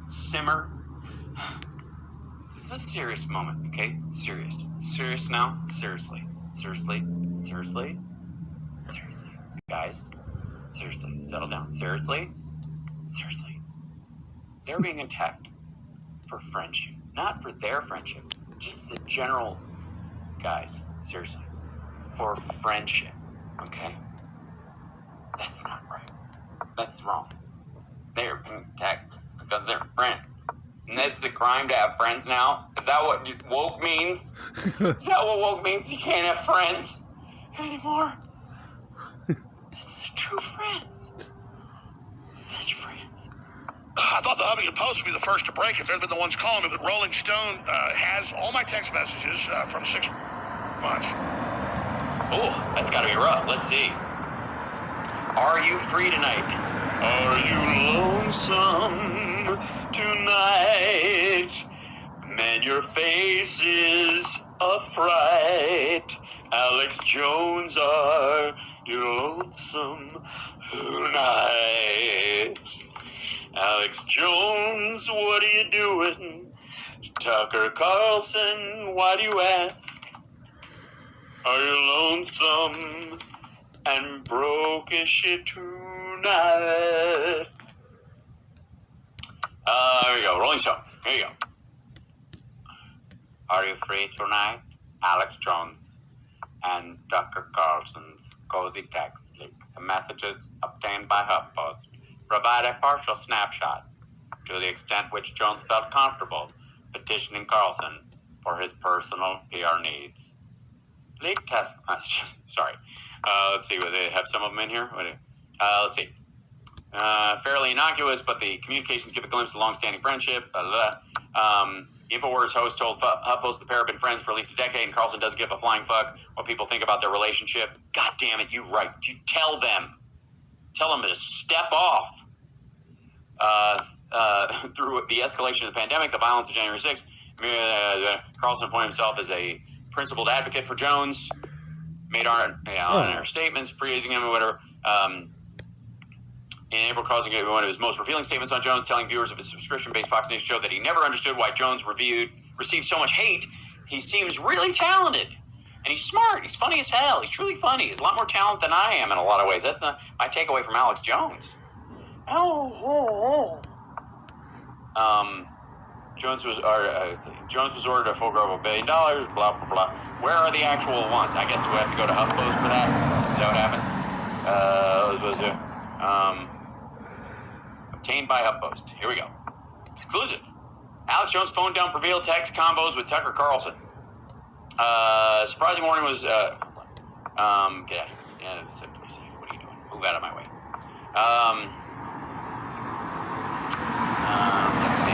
simmer. This is a serious moment, okay? Serious. Serious now? Seriously. Seriously. Seriously. Seriously. Guys, seriously. Settle down. Seriously. Seriously. They're being attacked for friendship. Not for their friendship. Just the general... Guys, seriously. For friendship, okay? That's not right. That's wrong. They're being attacked because they're friends. And that's the crime to have friends now? Is that what woke means? Is that what woke means? You can't have friends anymore? This is true friends. Such friends. I thought the Huffington Post would be the first to break it. They've been the ones calling me, but Rolling Stone has all my text messages from 6 months. Oh, that's gotta be rough. Let's see. Are you free tonight? Are you lonesome tonight? Man, your face is a fright. Alex Jones, are you lonesome tonight? Alex Jones, what are you doing? Tucker Carlson, why do you ask? Are you lonesome and broke as shit tonight? Here we go, Rolling Stone. Here you go. Are you free tonight? Alex Jones and Tucker Carlson's cozy text leak. The messages obtained by HuffPost provide a partial snapshot to the extent which Jones felt comfortable petitioning Carlson for his personal PR needs. Leaked text messages. Sorry. Let's see. They have some of them in here. Let's see. Fairly innocuous, but the communications give a glimpse of long-standing friendship. InfoWars host told HuffPost the pair have been friends for at least a decade, and Carlson doesn't give a flying fuck what people think about their relationship. God damn it, you right. You tell them. Tell them to step off. Through the escalation of the pandemic, the violence of January 6th, Carlson appointed himself as a principled advocate for Jones, made on-air statements praising him or whatever. In April, Carlson gave one of his most revealing statements on Jones, telling viewers of his subscription-based Fox News show that he never understood why Jones received so much hate. He seems really talented, and he's smart. He's funny as hell. He's truly funny. He's a lot more talent than I am in a lot of ways. That's my takeaway from Alex Jones. Jones was ordered a full growth of $1 billion. Blah blah blah. Where are the actual ones? I guess we have to go to HuffPost for that. Is that what happens? Obtained by HuffPost. Here we go. Exclusive. Alex Jones phone dump revealed text combos with Tucker Carlson. Surprising warning was. Get out of here. Yeah, let me see. What are you doing? Move out of my way. Let's see.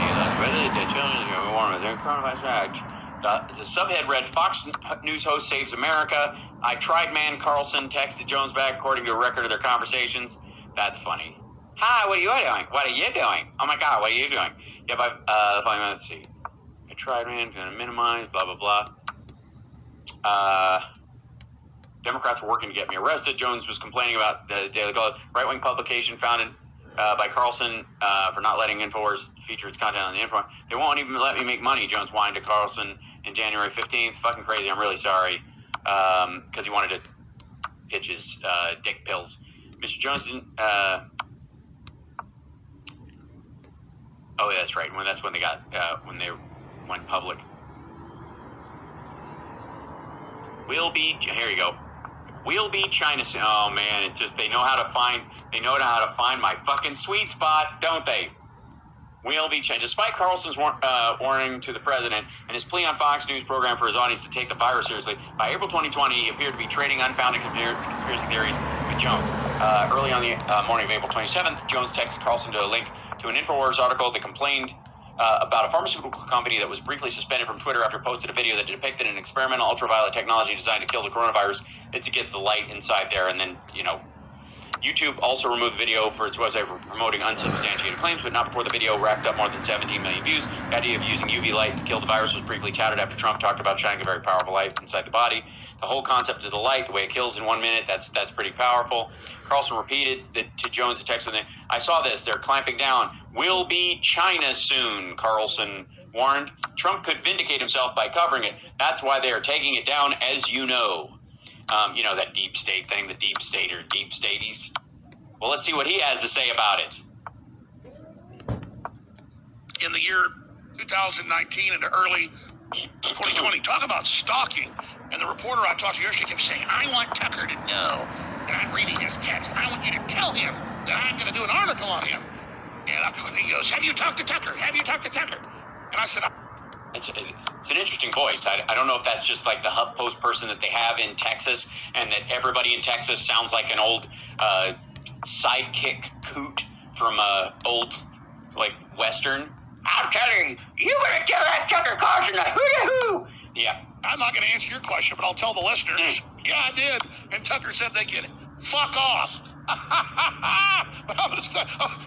The subhead read, Fox News host saves America. I tried man Carlson texted Jones back according to a record of their conversations. That's funny. Hi, what are you doing? What are you doing? Oh my God, what are you doing? Yeah, let's see. I tried man, going to minimize, blah, blah, blah. Democrats were working to get me arrested. Jones was complaining about the Daily Globe, right-wing publication founded by Carlson for not letting InfoWars feature its content on the info. They won't even let me make money, Jones whined to Carlson in January 15th. Fucking crazy. I'm really sorry. Because he wanted to pitch his dick pills. Mr. Jones didn't... oh, yeah, that's right. That's when they got... when they went public. Here you go. We'll be China. Oh man, they know how to find my fucking sweet spot, don't they? We'll be China. Despite Carlson's warning to the president and his plea on Fox News program for his audience to take the virus seriously, by April 2020, he appeared to be trading unfounded conspiracy theories with Jones. Early on the morning of April 27th, Jones texted Carlson to a link to an InfoWars article that complained about a pharmaceutical company that was briefly suspended from Twitter after it posted a video that depicted an experimental ultraviolet technology designed to kill the coronavirus to get the light inside there, and then, YouTube also removed the video for its website for promoting unsubstantiated claims, but not before the video racked up more than 17 million views. The idea of using UV light to kill the virus was briefly touted after Trump talked about shining a very powerful light inside the body. The whole concept of the light, the way it kills in 1 minute, that's pretty powerful. Carlson repeated to Jones the text with it. I saw this. They're clamping down. Will be China soon, Carlson warned. Trump could vindicate himself by covering it. That's why they are taking it down, as you know. You know, that deep state thing, the deep state or deep staties. Well, let's see what he has to say about it. In the year 2019 into early 2020, talk about stalking. And the reporter I talked to yesterday kept saying, I want Tucker to know that I'm reading his text. I want you to tell him that I'm going to do an article on him. And he goes, have you talked to Tucker? Have you talked to Tucker? And I said, it's an interesting voice. I don't know if that's just like the HuffPost person that they have in Texas, and that everybody in Texas sounds like an old sidekick coot from old like Western. I'm telling you, you better tell that Tucker Carlson a hoo-hoo. Yeah. I'm not going to answer your question, but I'll tell the listeners. Yeah, I did. And Tucker said they can fuck off. But I'm gonna,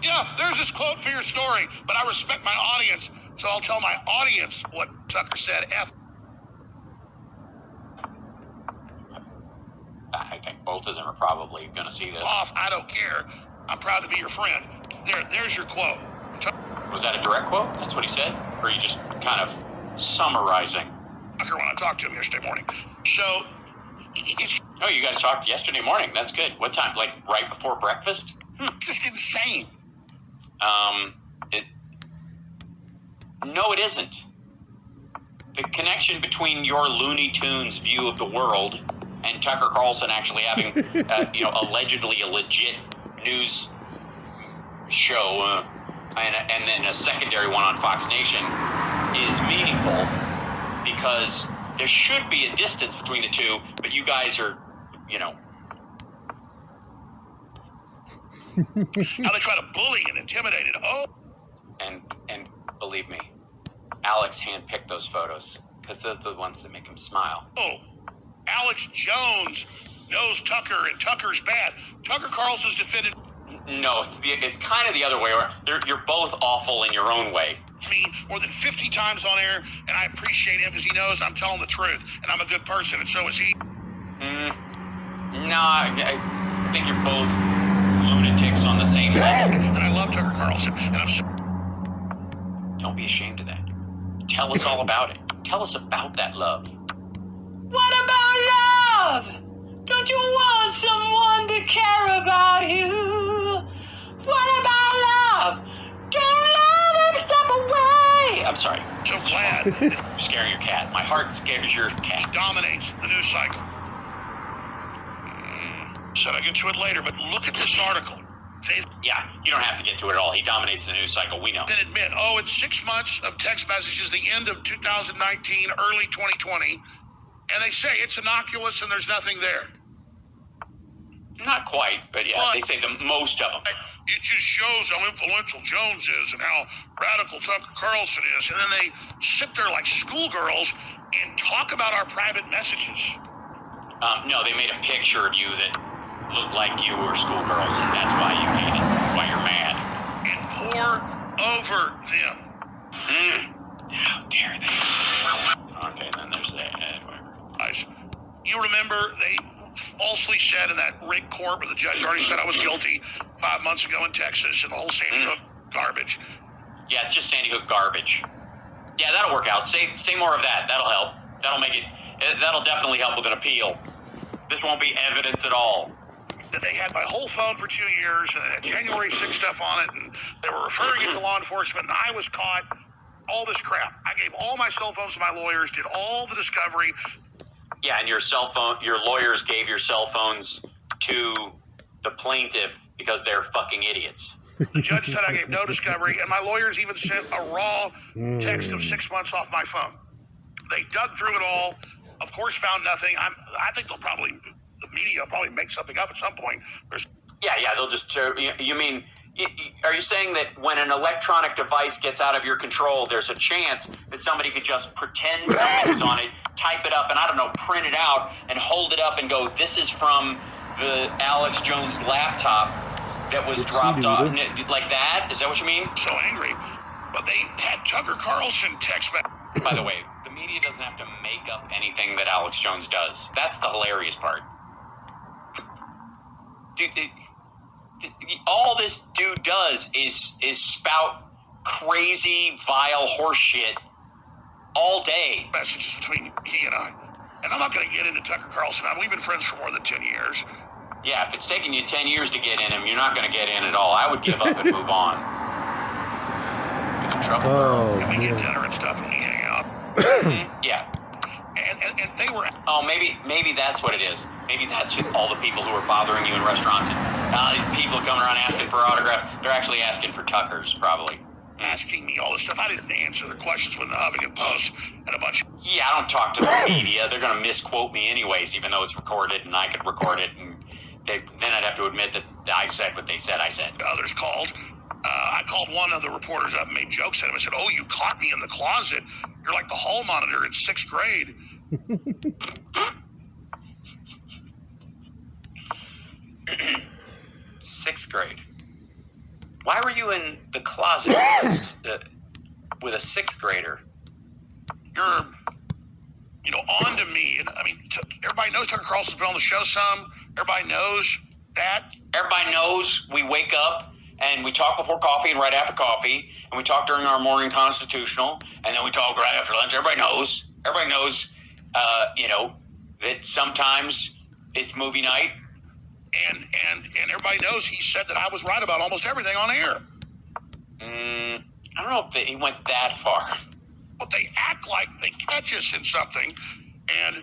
yeah, there's this quote for your story, but I respect my audience, so I'll tell my audience what Tucker said. I think both of them are probably going to see this. Off, I don't care. I'm proud to be your friend. There's your quote. Was that a direct quote? That's what he said? Or are you just kind of summarizing? Tucker, when I talked to him yesterday morning. So, it's... Oh, you guys talked yesterday morning. That's good. What time? Like right before breakfast? It's just insane. No, it isn't. The connection between your Looney Tunes view of the world and Tucker Carlson actually having, allegedly a legit news show, and then a secondary one on Fox Nation is meaningful because there should be a distance between the two, but you guys are, Now they try to bully and intimidate it. Oh. And believe me, Alex handpicked those photos because those are the ones that make him smile. Oh, Alex Jones knows Tucker, and Tucker's bad. Tucker Carlson's defended. No, it's kind of the other way around. You're both awful in your own way. Me more than 50 times on air, and I appreciate him because he knows I'm telling the truth, and I'm a good person, and so is he. No, I think you're both lunatics on the same level. And I love Tucker Carlson, and I'm so... Don't be ashamed of that. Tell us all about it. Tell us about that love. What about love? Don't you want someone to care about you? What about love? Don't let him step away. I'm sorry. So glad. You're scaring your cat. My heart scares your cat. He dominates the news cycle. Said I'd get to it later, but look at this article. Yeah, you don't have to get to it at all. He dominates the news cycle. We know. Then admit, it's 6 months of text messages, the end of 2019, early 2020, and they say it's innocuous and there's nothing there. Not quite, but yeah, but they say the most of them. It just shows how influential Jones is and how radical Tucker Carlson is. And then they sit there like schoolgirls and talk about our private messages. No, they made a picture of you that looked like you were schoolgirls, and that's why you hate it, why you're mad. And pour over them. How dare they? Okay, then there's that. You remember they falsely said in that Rick court where the judge already said I was guilty 5 months ago in Texas, and the whole Sandy Hook garbage. Yeah, it's just Sandy Hook garbage. Yeah, that'll work out. Say more of that. That'll help. That'll definitely help with an appeal. This won't be evidence at all. That they had my whole phone for 2 years, and it had January 6th stuff on it, and they were referring it to law enforcement, and I was caught. All this crap. I gave all my cell phones to my lawyers, did all the discovery. Yeah, and your lawyers gave your cell phones to the plaintiff because they're fucking idiots. The judge said I gave no discovery, and my lawyers even sent a raw text of 6 months off my phone. They dug through it all, of course found nothing. I think the media will probably make something up at some point. Yeah, they'll just, you mean, are you saying that when an electronic device gets out of your control, there's a chance that somebody could just pretend something was on it, type it up, and I don't know, print it out and hold it up and go, this is from the Alex Jones laptop that was dropped off, like that? Is that what you mean? So angry. But they had Tucker Carlson text back. By the way, the media doesn't have to make up anything that Alex Jones does. That's the hilarious part. Dude, all this dude does is spout crazy, vile horse shit all day. Messages between he and I. And I'm not going to get into Tucker Carlson. We've been friends for more than 10 years. Yeah, if it's taking you 10 years to get in him, you're not going to get in at all. I would give up and move on. Get in trouble. Oh, and we get dinner and stuff and we hang out. Yeah. And they were... Oh, maybe that's what it is. Maybe that's all the people who are bothering you in restaurants. And these people coming around asking for autographs, they're actually asking for Tucker's, probably. Asking me all this stuff. I didn't answer their questions when the Huffington Post and a bunch of... Yeah, I don't talk to the media. They're going to misquote me anyways, even though it's recorded and I could record it. And then I'd have to admit that I said what they said I said. Others called. I called one of the reporters up and made jokes at him. I said, "Oh, you caught me in the closet. You're like the hall monitor in 6th grade." Sixth grade. Why were you in the closet with a 6th grader? You're, on to me. And I mean, everybody knows Tucker Carlson's been on the show some. Everybody knows that. Everybody knows we wake up and we talk before coffee and right after coffee, and we talk during our morning constitutional, and then we talk right after lunch. Everybody knows. Everybody knows, that sometimes it's movie night. And everybody knows he said that I was right about almost everything on air. I don't know if he went that far. But they act like they catch us in something. And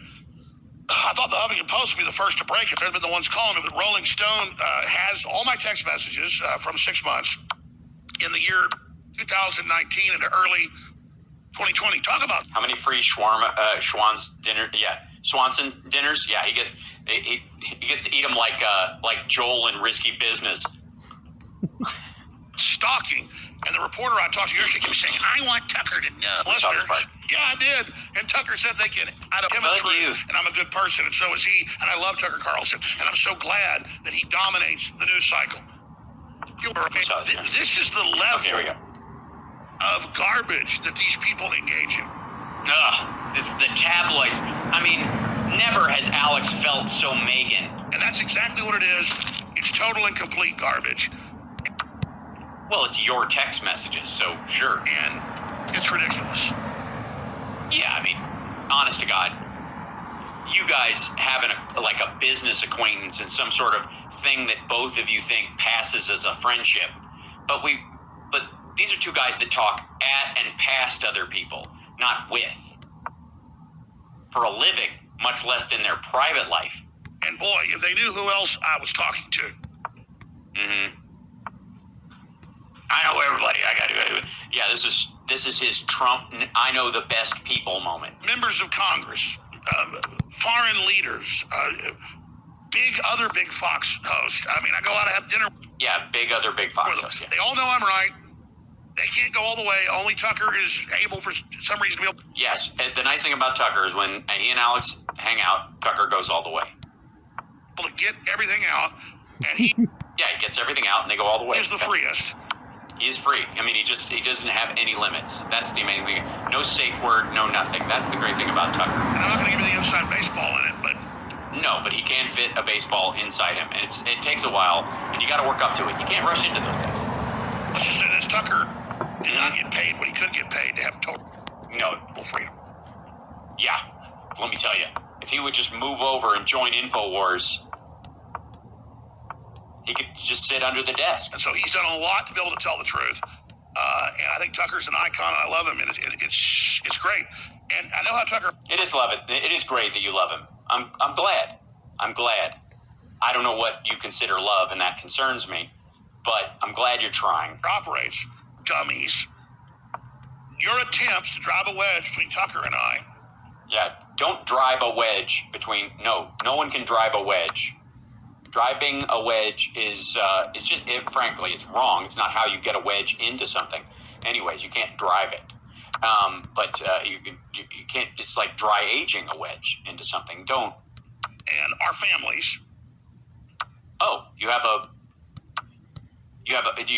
I thought the Huffington Post would be the first to break if they'd been the ones calling it. But Rolling Stone has all my text messages from 6 months in the year 2019 into early 2020. Talk about how many free Schwann's dinner? Yeah, Swanson dinners. Yeah, he gets to eat them like Joel in Risky Business. Stalking. And the reporter I talked to yesterday kept saying, "I want Tucker to know." Listeners, yeah, I did. And Tucker said they can. I don't have a truth, and I'm a good person, and so is he. And I love Tucker Carlson, and I'm so glad that he dominates the news cycle. This is the level of garbage that these people engage in. This is the tabloids. I mean, never has Alex felt so Megan. And that's exactly what it is. It's total and complete garbage. Well, it's your text messages, so sure. And it's ridiculous. Yeah, I mean, honest to God, you guys having a business acquaintance and some sort of thing that both of you think passes as a friendship. But these are two guys that talk at and past other people, not with. For a living, much less in their private life. And boy, if they knew who else I was talking to. I know everybody. Yeah, this is his Trump. I know the best people moment. Members of Congress, foreign leaders, other big Fox hosts. I mean, I go out and have dinner. Yeah, other big Fox hosts. Yeah. They all know I'm right. They can't go all the way. Only Tucker is able for some reason to be able. Yes, the nice thing about Tucker is when he and Alex hang out, Tucker goes all the way. To get everything out, and he. Yeah, he gets everything out, and they go all the way. He's the freest. He is free. I mean, he doesn't have any limits. That's the amazing thing. No safe word, no nothing. That's the great thing about Tucker. And I'm not going to give you the inside baseball in it, but. No, but he can fit a baseball inside him, and it takes a while, and you got to work up to it. You can't rush into those things. Let's just say this: Tucker did not get paid what he could get paid to have total freedom. Yeah, let me tell you, if he would just move over and join InfoWars, he could just sit under the desk. And so he's done a lot to be able to tell the truth. And I think Tucker's an icon, and I love him, and it's great. And I know how Tucker. It is great that you love him. I'm glad. I don't know what you consider love, and that concerns me, but I'm glad you're trying. Operates, dummies. Your attempts to drive a wedge between Tucker and I. Yeah, don't drive a wedge between. No one can drive a wedge. Driving a wedge is just, frankly, it's wrong. It's not how you get a wedge into something. Anyways, you can't drive it. But you can't. It's like dry aging a wedge into something. Don't. And our families Oh, you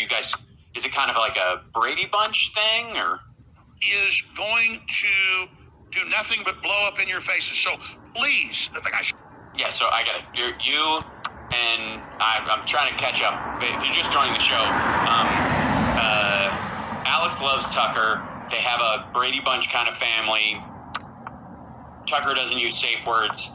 guys, is it kind of like a Brady Bunch thing, or? Is going to do nothing but blow up in your faces. So please, Yeah, so I get it. You and I'm trying to catch up. If you're just joining the show, Alex loves Tucker. They have a Brady Bunch kind of family. Tucker doesn't use safe words.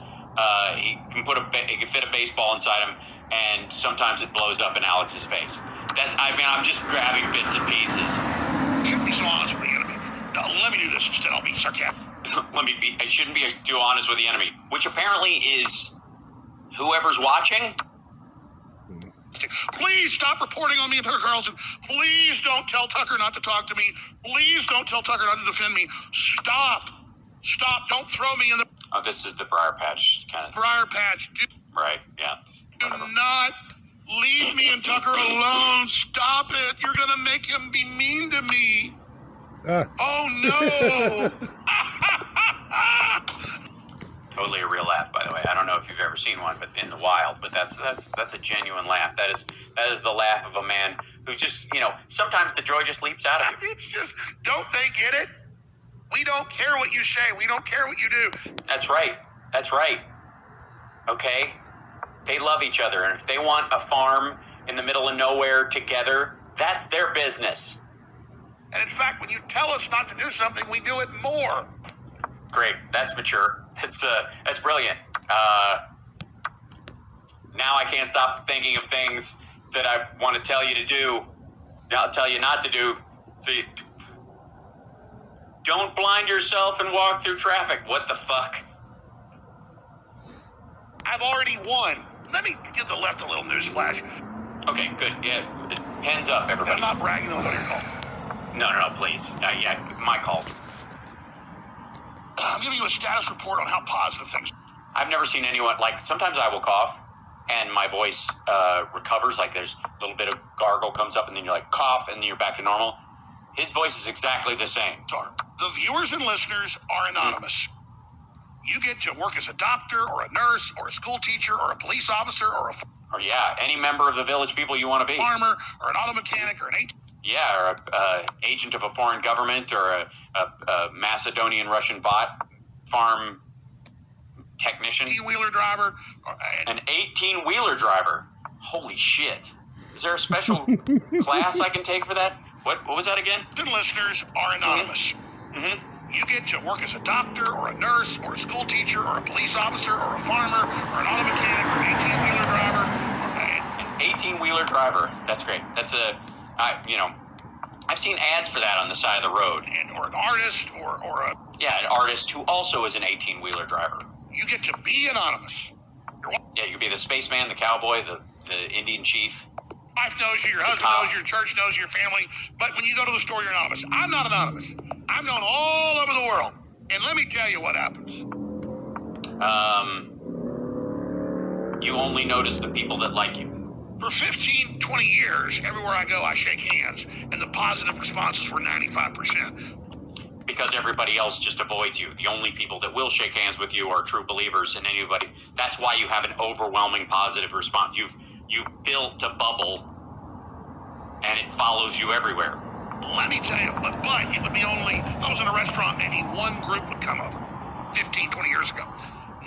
He can fit a baseball inside him, and sometimes it blows up in Alex's face. I'm just grabbing bits and pieces. Shouldn't be so honest with the enemy. No, let me do this instead. I'll be sarcastic. I shouldn't be too honest with the enemy, which apparently is whoever's watching. Please stop reporting on me and Tucker Carlson. Please don't tell Tucker not to talk to me. Please don't tell Tucker not to defend me. Stop. Don't throw me in the... Oh, this is the briar patch kind of... Briar patch. Right, yeah. Do not leave me and Tucker alone. Stop it. You're going to make him be mean to me. Oh, no. Totally a real laugh, by the way. I don't know if you've ever seen one, but in the wild. But that's a genuine laugh. That is the laugh of a man who just, sometimes the joy just leaps out of you. It's just, don't they get it? We don't care what you say. We don't care what you do. That's right. Okay? They love each other, and if they want a farm in the middle of nowhere together, that's their business. And in fact, when you tell us not to do something, we do it more. Great. That's mature. That's brilliant. Now I can't stop thinking of things that I want to tell you to do. I'll tell you not to do. So don't blind yourself and walk through traffic. What the fuck? I've already won. Let me give the left a little news flash. Okay, good. Yeah, hands up, everybody. I'm not bragging on what you call. No, please. Yeah, my calls. I'm giving you a status report on how positive things. I've never seen anyone, sometimes I will cough and my voice recovers, there's a little bit of gargle comes up and then you're cough and then you're back to normal. His voice is exactly the same. The viewers and listeners are anonymous. You get to work as a doctor or a nurse or a school teacher or a police officer or any member of the village people you want to be. Farmer or an auto mechanic or an or a agent of a foreign government or a Macedonian Russian bot farm technician. 18-wheeler driver. An 18-wheeler driver. Holy shit. Is there a special class I can take for that? What was that again? The listeners are anonymous. Mm-hmm. You get to work as a doctor or a nurse or a school teacher or a police officer or a farmer or an auto mechanic or an 18-wheeler driver. An 18-wheeler driver. That's great. That's I've seen ads for that on the side of the road. Or an artist or a... Yeah, an artist who also is an 18-wheeler driver. You get to be anonymous. Yeah, you could be the spaceman, the cowboy, the Indian chief. Your wife knows you, your husband knows you, your church knows your family, but when you go to the store, you're anonymous. I'm not anonymous. I'm known all over the world. And let me tell you what happens. You only notice the people that like you. For 15, 20 years, everywhere I go, I shake hands, and the positive responses were 95%. Because everybody else just avoids you. The only people that will shake hands with you are true believers, and anybody. That's why you have an overwhelming positive response. You've built a bubble, and it follows you everywhere. Let me tell you, but it would be only, if I was in a restaurant, maybe one group would come over 15, 20 years ago.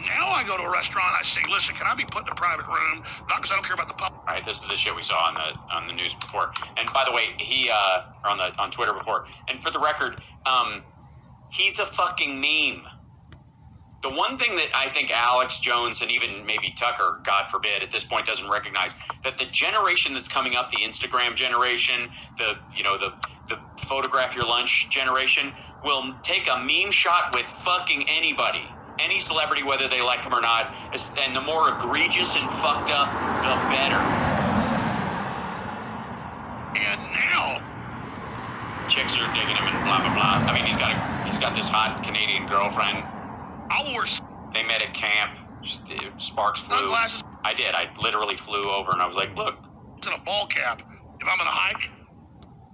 Now I go to a restaurant, I say, listen, can I be put in a private room? Not because I don't care about the public. All right, this is the shit we saw on the news before. And by the way, he on Twitter before. And for the record, he's a fucking meme. The one thing that I think Alex Jones and even maybe Tucker, God forbid, at this point doesn't recognize, that the generation that's coming up, the Instagram generation, the photograph your lunch generation, will take a meme shot with fucking anybody. Any celebrity, whether they like him or not, and the more egregious and fucked up, the better. And now, chicks are digging him and blah blah blah. I mean, he's got this hot Canadian girlfriend. They met at camp. Sparks flew. Sunglasses. I did. I literally flew over, and I was like, "Look." In a ball cap. If I'm gonna hike,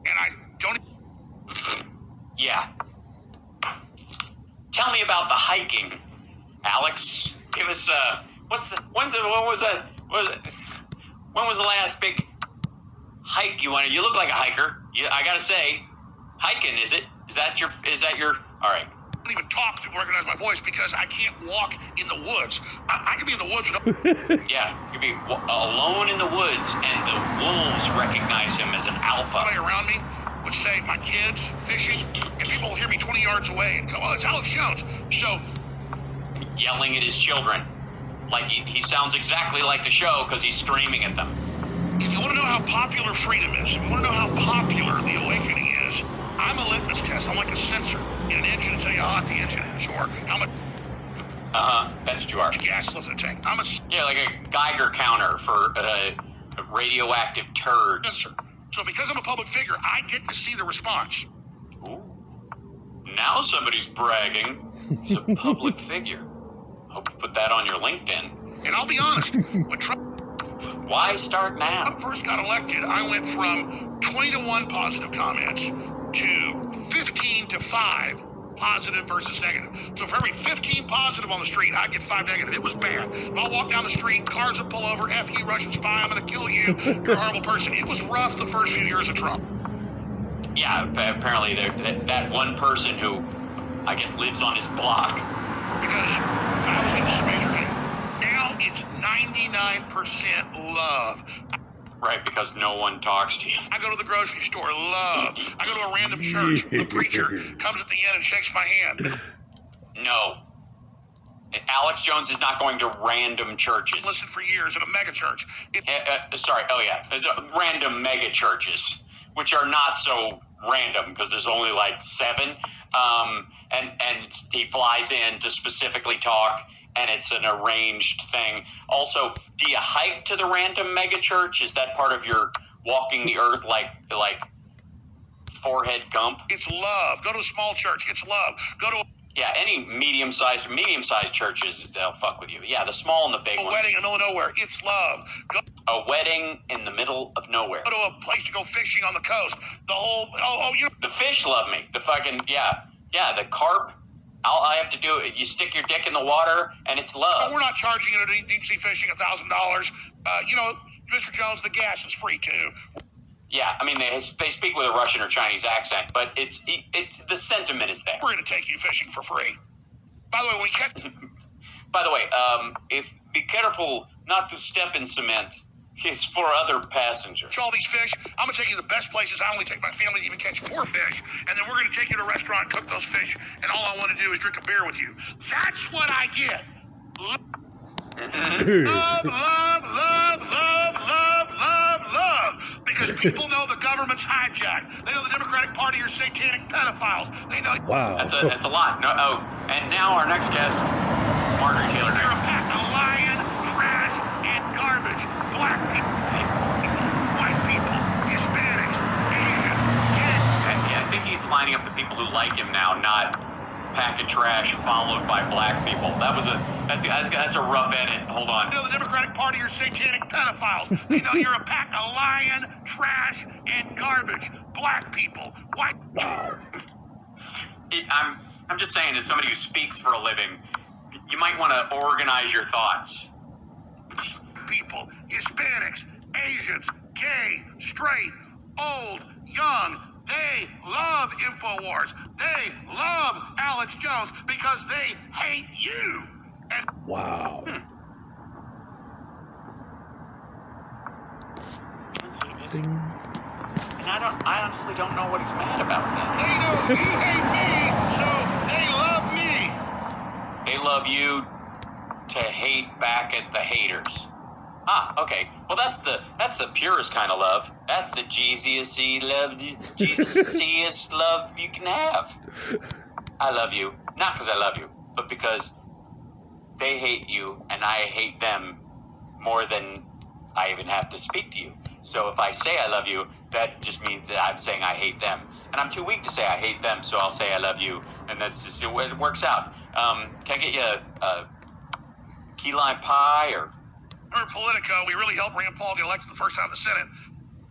and I don't. Yeah. Tell me about the hiking, Alex. Give us what was that? When was the last big hike you went? You look like a hiker. I gotta say, hiking, is it? Is that your, all right. I don't even talk to recognize my voice because I can't walk in the woods. I can be in the woods with Yeah, you could be alone in the woods and the wolves recognize him as an alpha. Somebody around me would say, my kids fishing, and people will hear me 20 yards away and go, oh, it's Alex Jones. So, yelling at his children. Like he sounds exactly like the show because he's screaming at them. if you want to know how popular freedom is, if you want to know how popular the awakening is, I'm a litmus test. I'm like a sensor in an engine to tell you how hot the engine is, or how much that's what you are. gas left in the tank. Yeah, like a Geiger counter for radioactive turds. Sensor. So because I'm a public figure, I get to see the response. Ooh. Now somebody's bragging. He's a public figure. Hope you put that on your LinkedIn. And I'll be honest, when Trump Why start now? first got elected, I went from 20 to 1 positive comments to 15 to 5 positive versus negative. So for every 15 positive on the street, I get 5 negative. It was bad. If I walk down the street, cars would pull over, F you, Russian spy, I'm going to kill you, you're a horrible person. It was rough the first few years of Trump. Yeah, apparently that one person who, I guess, lives on his block. Because I was getting some major hate. Now it's 99% love. Right, because no one talks to you. I go to the grocery store, love. I go to a random church, the preacher comes at the end and shakes my hand. No. Alex Jones is not going to random churches. Listen for years at a mega church. Random mega churches, which are not so random because there's only like 7. And he flies in to specifically talk, and it's an arranged thing. Also, do you hike to the random mega church? Is that part of your walking the earth like Forehead Gump? It's love. Go to a small church. It's love. Go to Yeah, any medium-sized churches, they'll fuck with you. Yeah, the small and the big a ones. wedding in the middle of nowhere. It's love. Go A wedding in the middle of nowhere. to a place to go fishing on the coast. The whole, you know. The fish love me. The fucking, the carp. All I have to do, you stick your dick in the water, and it's love. We're not charging you to deep sea fishing $1,000. Mr. Jones, the gas is free too. Yeah, I mean, they speak with a Russian or Chinese accent, but the sentiment is there. We're going to take you fishing for free. By the way, when we catch... By the way, be careful not to step in cement. It's for other passengers. all these fish, I'm going to take you to the best places. I only take my family to even catch more fish. And then we're going to take you to a restaurant and cook those fish. And all I want to do is drink a beer with you. That's what I get. Love, love, love, love, love, love, love. Because people know the government's hijacked. They know the Democratic Party are satanic pedophiles. They know... Wow. That's a lot. No, and now our next guest, Marjorie Taylor They're Greene. a pack of lying, trash, and garbage. Black people, white people, Hispanics, Asians, I think he's lining up the people who like him now, not pack of trash followed by black people. That's a rough edit. Hold on. You know the Democratic Party are satanic pedophiles. They know you're a pack of lying, trash, and garbage. Black people, white. I'm just saying, as somebody who speaks for a living, you might want to organize your thoughts. People, Hispanics, Asians, gay, straight, old, young. They love InfoWars. They love Alex Jones because they hate you. And Wow. Ding. And I honestly don't know what he's mad about then. they know you hate me, so they love me. They love you to hate back at the haters. Ah, okay. Well, that's the purest kind of love. That's the Jesus-y love you can have. I love you, not because I love you, but because they hate you and I hate them more than I even have to speak to you. So if I say I love you, that just means that I'm saying I hate them. And I'm too weak to say I hate them, so I'll say I love you. And that's just, it works out. Can I get you a key lime pie or... Remember Politico, we really helped Rand Paul get elected the first time in the Senate.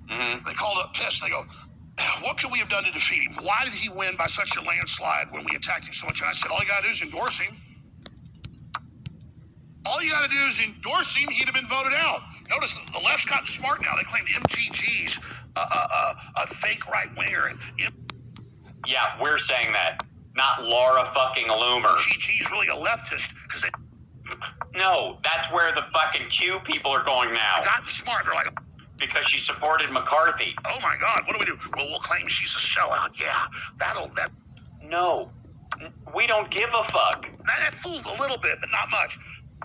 Mm-hmm. They called up pissed and they go, what could we have done to defeat him? Why did he win by such a landslide when we attacked him so much? And I said, all you got to do is endorse him. All you got to do is endorse him, he'd have been voted out. Notice the left's gotten smart now. They claim MTG's a fake right-winger. And Yeah, we're saying that, not Laura fucking Loomer. MTG's really a leftist because they No, that's where the fucking Q people are going now. gotten smart. They're like, Because she supported McCarthy. oh my God, what do we do? Well, we'll claim she's a sellout. Yeah, that No, we don't give a fuck. that fooled a little bit, but not much.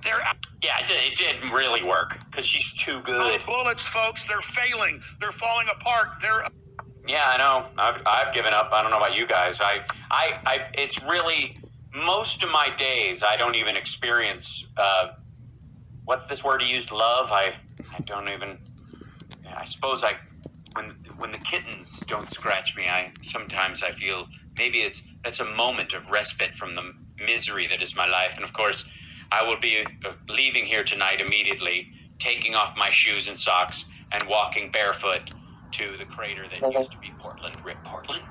They're out Yeah, it didn't really work, because she's too good. of bullets, folks. They're failing. They're falling apart. They're Yeah, I know. I've given up. I don't know about you guys. It's really, most of my days, I don't even experience, what's this word he used, love? I don't even, I suppose when the kittens don't scratch me, sometimes I feel maybe that's a moment of respite from the misery that is my life. And of course, I will be leaving here tonight immediately, taking off my shoes and socks and walking barefoot to the crater that used to be Portland. Rip Portland.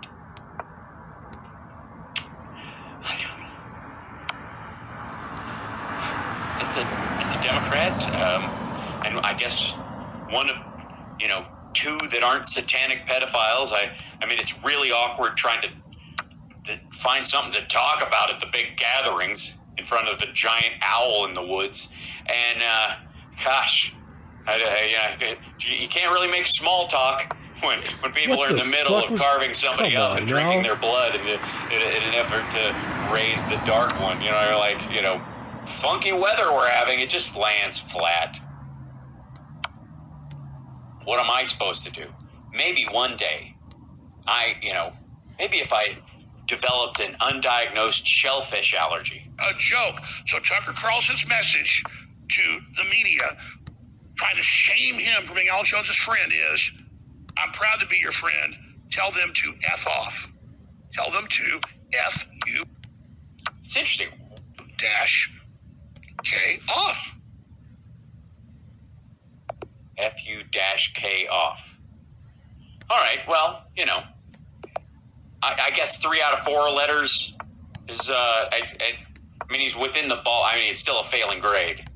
I don't know. It's a Democrat, and I guess one of, two that aren't satanic pedophiles. I mean, it's really awkward trying to find something to talk about at the big gatherings in front of the giant owl in the woods. And, gosh, you can't really make small talk when people are in the middle of carving somebody up and drinking their blood in an effort to raise the dark one. You're like, funky weather we're having, it just lands flat. What am I supposed to do? Maybe one day, maybe if I developed an undiagnosed shellfish allergy. a joke. So Tucker Carlson's message to the media, trying to shame him for being Alex Jones' friend, is, I'm proud to be your friend. Tell them to F off. Tell them to F you It's interesting. dash K off. FU-K off. All right, well, I guess 3 out of 4 letters is, I mean, he's within the ball. I mean, it's still a failing grade.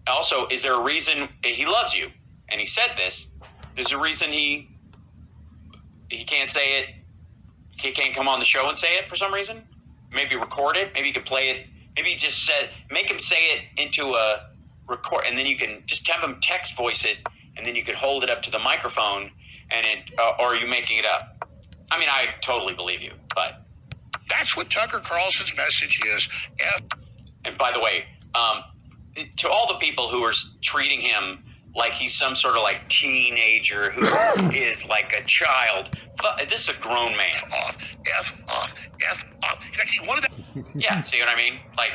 Also, is there a reason he loves you? And he said this. There's a reason he can't say it. He can't come on the show and say it for some reason. Maybe record it. Maybe you could play it. Maybe you just make him say it into a record, and then you can just have him text voice it, and then you could hold it up to the microphone, and or are you making it up? I mean, I totally believe you, but That's what Tucker Carlson's message is. and by the way, to all the people who are treating him like he's some sort of like teenager who is like a child, this is a grown man. F off, F off, F off. In fact, he wanted that Yeah, see what I mean? Like,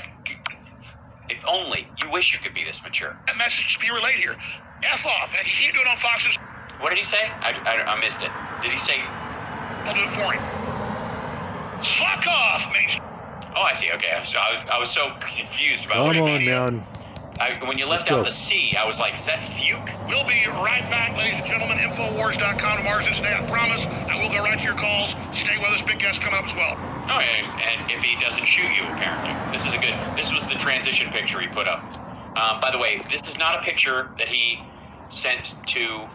if only you wish you could be this mature. message to be relayed here. F off. And he can't do it on Fox's. What did he say? I missed it. Did he say? I'll do it for him. Fuck off, Main. Oh, I see. Okay, so I was so confused about what Come it on, meant. man. When you left Let's out go. the C, I was like, is that fuke? We'll be right back, ladies and gentlemen. Infowars.com tomorrow's this day, I promise. I will go right to your calls. Stay with us. Big guest coming up as well. Oh, and if he doesn't shoot you, apparently. This was the transition picture he put up. By the way, this is not a picture that he sent to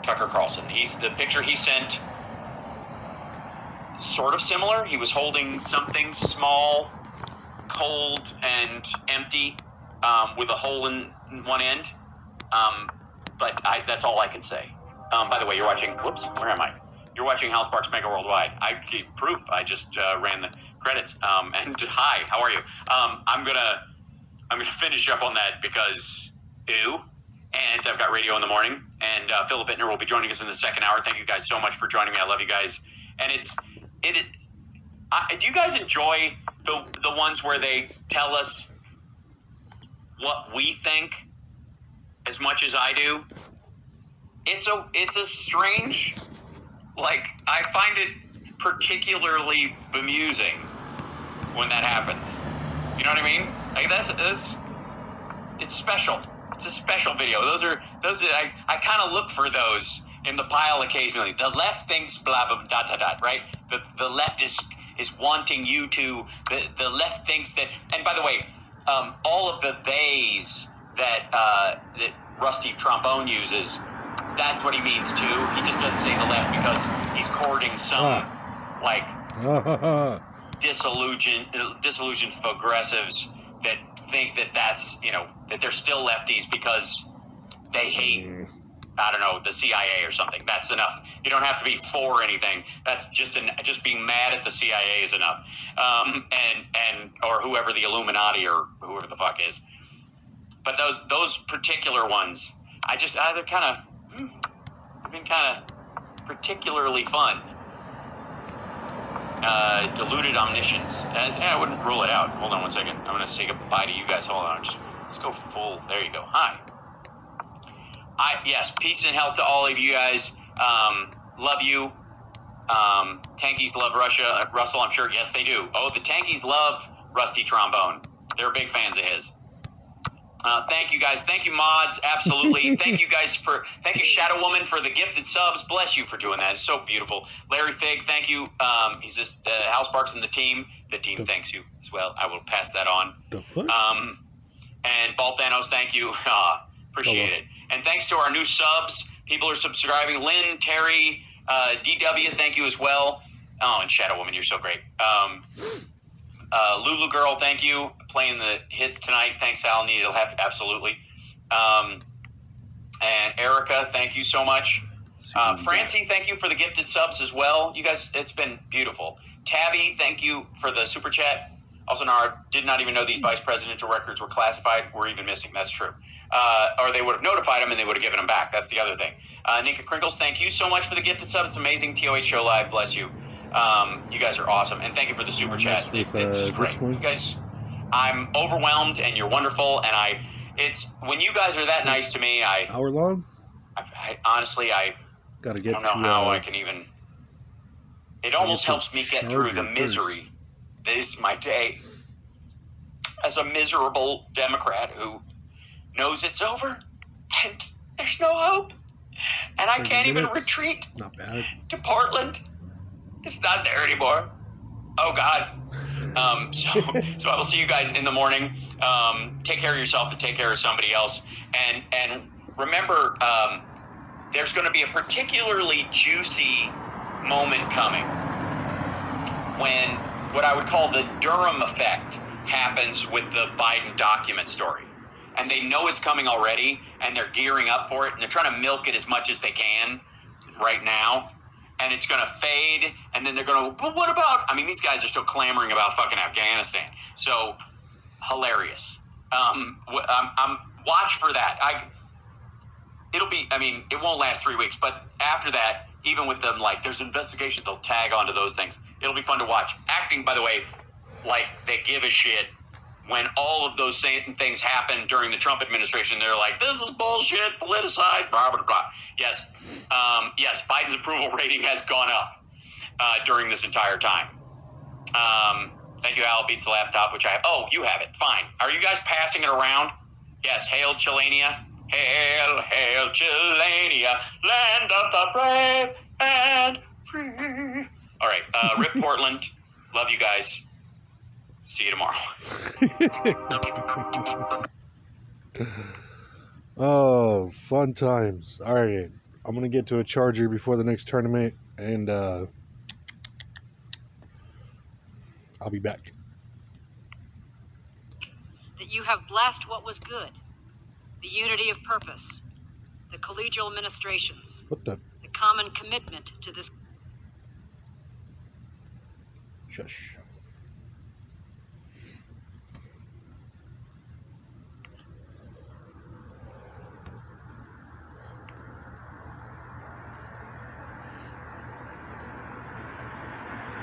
Tucker Carlson. The picture he sent, sort of similar. He was holding something small, cold, and empty, with a hole in one end. But that's all I can say. By the way, you're watching, whoops, where am I? You're watching Hal Sparks Mega Worldwide. I gave proof. I just ran the credits. And hi, how are you? I'm gonna finish up on that because ew. And I've got radio in the morning. And Philip Bittner will be joining us in the second hour. Thank you guys so much for joining me. I love you guys. And do you guys enjoy the ones where they tell us what we think as much as I do? It's a strange, like, I find it particularly bemusing when that happens. You know what I mean? Like it's special. It's a special video. Those are I kind of look for those in the pile occasionally. The left thinks blah blah dot dot dot, right? The left is wanting you to. The left thinks that. And by the way, all of the theys that Rusty Trombone uses, that's what he means too. He just doesn't say the left because he's courting some like disillusioned progressives that think that that's, you know, that they're still lefties because they hate, I don't know, the CIA or something. That's enough. You don't have to be for anything. That's just being mad at the CIA is enough. And or whoever the Illuminati or whoever the fuck is. But those particular ones, they're kind of, have been kind of particularly fun. Diluted omniscience. I wouldn't rule it out. Hold on one second. I'm going to say goodbye to you guys. Hold on. Let's go full. There you go. Hi. Yes, peace and health to all of you guys. Love you. Tankies love Russia. Russell, I'm sure. Yes, they do. Oh, the Tankies love Rusty Trombone. They're big fans of his. Thank you guys. Thank you, mods. Absolutely. Thank you guys thank you, Shadow Woman, for the gifted subs. Bless you for doing that. It's so beautiful. Larry Fig, thank you. He's just House Parks and the team. The team thanks you as well. I will pass that on. The fuck? And Balt Thanos, thank you. Appreciate it. And thanks to our new subs. People are subscribing. Lynn, Terry, DW, thank you as well. Oh, and Shadow Woman, you're so great. Lulu Girl, thank you. Playing the hits tonight. Thanks, Al. Needed help. Absolutely. And Erica, thank you so much. Francie, thank you for the gifted subs as well. You guys, it's been beautiful. Tabby, thank you for the super chat. Also, did not even know these vice presidential records were classified. We're even missing. That's true. Or they would have notified them and they would have given them back. That's the other thing. Nika Crinkles, thank you so much for the gifted subs. It's amazing. TOH Show Live, bless you. You guys are awesome. And thank you for the super chat. It's just great. You guys, I'm overwhelmed and you're wonderful. And it's when you guys are that nice to me, hour long? I honestly, gotta get I don't know how I can even. It almost helps me get through the misery that is my day as a miserable Democrat who knows it's over and there's no hope. And I can't even retreat to Portland. It's not there anymore. Oh, God. So I will see you guys in the morning. Take care of yourself and take care of somebody else. And remember, there's going to be a particularly juicy moment coming when what I would call the Durham effect happens with the Biden document story. And they know it's coming already, and they're gearing up for it, and they're trying to milk it as much as they can right now. And it's going to fade, and then they're going to, but what about, I mean, these guys are still clamoring about fucking Afghanistan. So, hilarious. Watch for that. It won't last 3 weeks, but after that, even with them, like, there's investigations, they'll tag onto those things. It'll be fun to watch. Acting, by the way, like they give a shit when all of those same things happen during the Trump administration. They're like, this is bullshit, politicized, blah, blah, blah. Yes, Biden's approval rating has gone up during this entire time. Thank you, Al. Beats the laptop, which I have. Oh, you have it. Fine. Are you guys passing it around? Yes. Hail, Chilania. Hail, hail, Chilania, land of the brave and free. All right. Rip Portland. Love you guys. See you tomorrow. Oh, fun times. All right. I'm going to get to a charger before the next tournament, and I'll be back. That you have blessed what was good, the unity of purpose, the collegial administrations, What the? the common commitment to this. Shush.